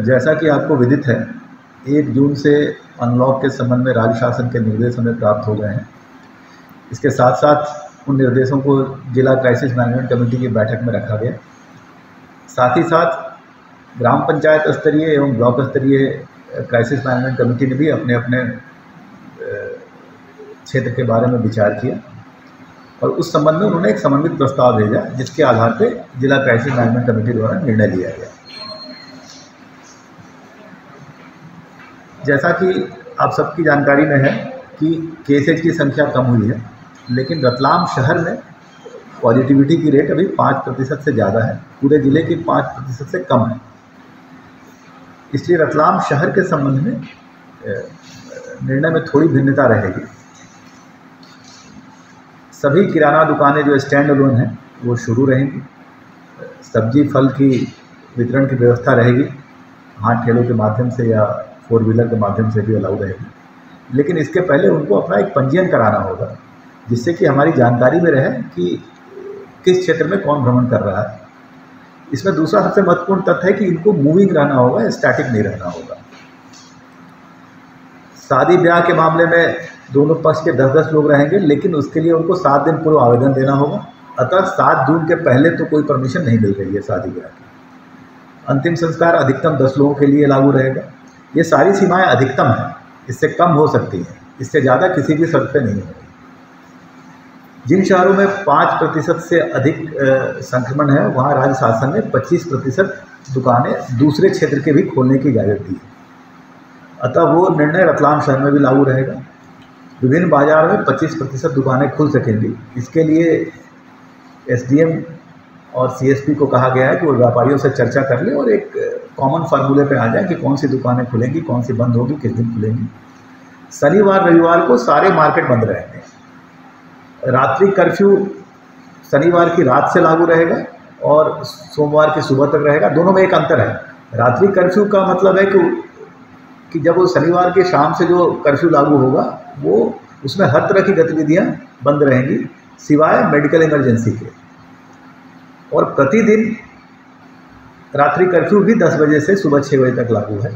जैसा कि आपको विदित है, 1 जून से अनलॉक के संबंध में राज्य शासन के निर्देश हमें प्राप्त हो गए हैं। इसके साथ साथ उन निर्देशों को जिला क्राइसिस मैनेजमेंट कमेटी की बैठक में रखा गया। साथ ही साथ ग्राम पंचायत स्तरीय एवं ब्लॉक स्तरीय क्राइसिस मैनेजमेंट कमेटी ने भी अपने अपने क्षेत्र के बारे में विचार किया और उस संबंध में उन्होंने एक समन्वित प्रस्ताव भेजा, जिसके आधार पर जिला क्राइसिस मैनेजमेंट कमेटी द्वारा निर्णय लिया गया। जैसा कि आप सबकी जानकारी में है कि केसेज की संख्या कम हुई है, लेकिन रतलाम शहर में पॉजिटिविटी की रेट अभी 5% से ज़्यादा है, पूरे ज़िले की 5% से कम है। इसलिए रतलाम शहर के संबंध में निर्णय में थोड़ी भिन्नता रहेगी। सभी किराना दुकानें जो स्टैंड अलोन हैं वो शुरू रहेंगी। सब्जी फल की वितरण की व्यवस्था रहेगी, हाथ ठेलों के माध्यम से या 4 व्हीलर के माध्यम से भी अलाउ रहेगी, लेकिन इसके पहले उनको अपना एक पंजीयन कराना होगा, जिससे कि हमारी जानकारी में रहे कि किस क्षेत्र में कौन भ्रमण कर रहा है। इसमें दूसरा सबसे महत्वपूर्ण तथ्य है कि इनको मूविंग रहना होगा, स्टैटिक नहीं रहना होगा। शादी ब्याह के मामले में दोनों पक्ष के 10-10 लोग रहेंगे, लेकिन उसके लिए उनको 7 दिन पूर्व आवेदन देना होगा। अतः 7 जून के पहले तो कोई परमिशन नहीं मिल रही है शादी ब्याह की। अंतिम संस्कार अधिकतम 10 लोगों के लिए लागू रहेगा। ये सारी सीमाएं अधिकतम हैं, इससे कम हो सकती हैं, इससे ज़्यादा किसी भी शर्त पे नहीं होगी। जिन शहरों में 5% से अधिक संक्रमण है, वहाँ राज्य शासन ने 25% दुकानें दूसरे क्षेत्र के भी खोलने की इजाज़त दी है। अतः वो निर्णय रतलाम शहर में भी लागू रहेगा। विभिन्न बाजार में 25% दुकानें खुल सकेंगी। इसके लिए एसडीएम और सीएसपी को कहा गया है कि वो व्यापारियों से चर्चा कर ले और एक कॉमन फार्मूले पे आ जाए कि कौन सी दुकानें खुलेंगी, कौन सी बंद होगी, किस दिन खुलेंगी। शनिवार रविवार को सारे मार्केट बंद रहेंगे। रात्रि कर्फ्यू शनिवार की रात से लागू रहेगा और सोमवार की सुबह तक रहेगा। दोनों में एक अंतर है। रात्रि कर्फ्यू का मतलब है कि जब वो शनिवार के शाम से जो कर्फ्यू लागू होगा, वो उसमें हर तरह की गतिविधियां बंद रहेंगी सिवाय मेडिकल इमरजेंसी के। और प्रतिदिन रात्रि कर्फ्यू भी 10 बजे से सुबह 6 बजे तक लागू है।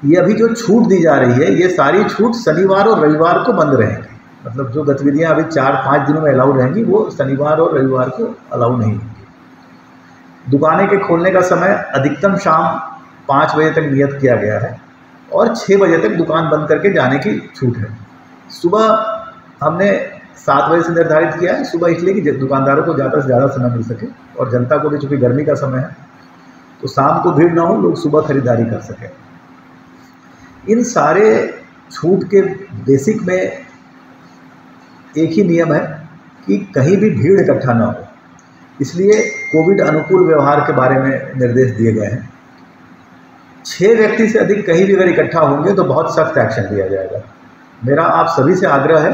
ये अभी जो छूट दी जा रही है, ये सारी छूट शनिवार और रविवार को बंद रहेंगी। मतलब जो गतिविधियां अभी 4-5 दिनों में अलाउ रहेंगी, वो शनिवार और रविवार को अलाउ नहीं होंगी। दुकानें के खोलने का समय अधिकतम शाम 5 बजे तक नियत किया गया है और 6 बजे तक दुकान बंद करके जाने की छूट है। सुबह हमने 7 बजे से निर्धारित किया है, सुबह इसलिए कि दुकानदारों को ज़्यादा से ज़्यादा समय मिल सके और जनता को भी, चूँकि गर्मी का समय है तो शाम को भीड़ ना हो, लोग सुबह खरीदारी कर सकें। इन सारे छूट के बेसिक में एक ही नियम है कि कहीं भी भीड़ इकट्ठा ना हो। इसलिए कोविड अनुकूल व्यवहार के बारे में निर्देश दिए गए हैं। 6 व्यक्ति से अधिक कहीं भी अगर इकट्ठा होंगे तो बहुत सख्त एक्शन लिया जाएगा। मेरा आप सभी से आग्रह है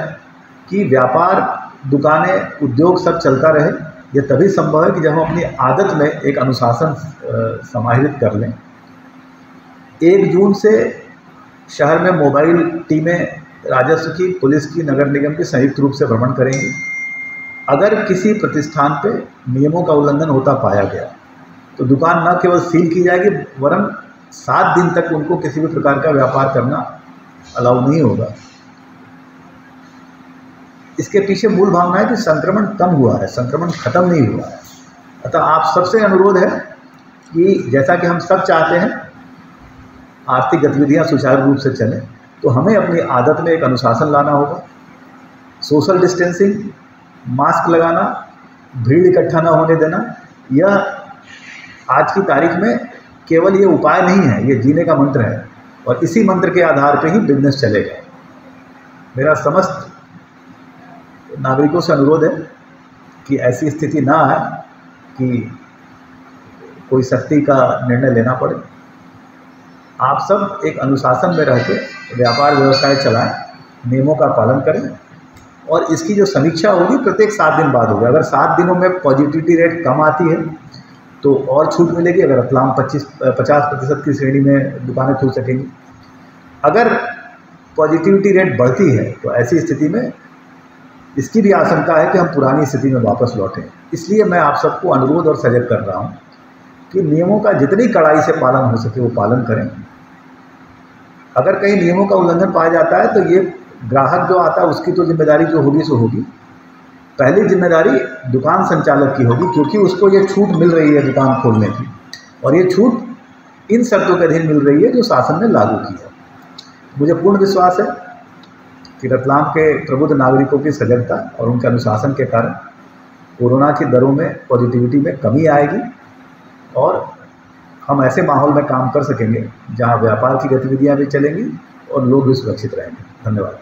कि व्यापार, दुकानें, उद्योग सब चलता रहे। ये तभी संभव है कि जब हम अपनी आदत में एक अनुशासन समाहित कर लें। 1 जून से शहर में मोबाइल टीमें राजस्व की, पुलिस की, नगर निगम की संयुक्त रूप से भ्रमण करेंगी। अगर किसी प्रतिष्ठान पे नियमों का उल्लंघन होता पाया गया तो दुकान न केवल सील की जाएगी, वरन 7 दिन तक उनको किसी भी प्रकार का व्यापार करना अलाउ नहीं होगा। इसके पीछे मूल भावना है कि संक्रमण कम हुआ है, संक्रमण खत्म नहीं हुआ है। अतः आप सबसे अनुरोध है कि जैसा कि हम सब चाहते हैं आर्थिक गतिविधियां सुचारू रूप से चलें, तो हमें अपनी आदत में एक अनुशासन लाना होगा। सोशल डिस्टेंसिंग, मास्क लगाना, भीड़ इकट्ठा न होने देना, यह आज की तारीख में केवल ये उपाय नहीं है, ये जीने का मंत्र है और इसी मंत्र के आधार पर ही बिजनेस चलेगा। मेरा समस्त नागरिकों से अनुरोध है कि ऐसी स्थिति ना आए कि कोई सख्ती का निर्णय लेना पड़े। आप सब एक अनुशासन में रह के व्यापार व्यवसाय चलाएं, नियमों का पालन करें और इसकी जो समीक्षा होगी प्रत्येक 7 दिन बाद होगी। अगर 7 दिनों में पॉजिटिविटी रेट कम आती है तो और छूट मिलेगी। अगर रतलाम 50% की श्रेणी में दुकानें खुल सकेंगी। अगर पॉजिटिविटी रेट बढ़ती है तो ऐसी स्थिति में इसकी भी आशंका है कि हम पुरानी स्थिति में वापस लौटें। इसलिए मैं आप सबको अनुरोध और सजग कर रहा हूँ कि नियमों का जितनी कड़ाई से पालन हो सके वो पालन करें। अगर कहीं नियमों का उल्लंघन पाया जाता है तो ये ग्राहक जो आता है उसकी तो जिम्मेदारी जो होगी सो होगी। पहली जिम्मेदारी दुकान संचालक की होगी, क्योंकि उसको ये छूट मिल रही है दुकान खोलने की, और ये छूट इन शर्तों के अधीन मिल रही है जो शासन ने लागू की है। मुझे पूर्ण विश्वास है कि रतलाम के प्रबुद्ध नागरिकों की सजगता और उनके अनुशासन के कारण कोरोना की दरों में, पॉजिटिविटी में कमी आएगी और हम ऐसे माहौल में काम कर सकेंगे जहां व्यापार की गतिविधियां भी चलेंगी और लोग भी सुरक्षित रहेंगे। धन्यवाद।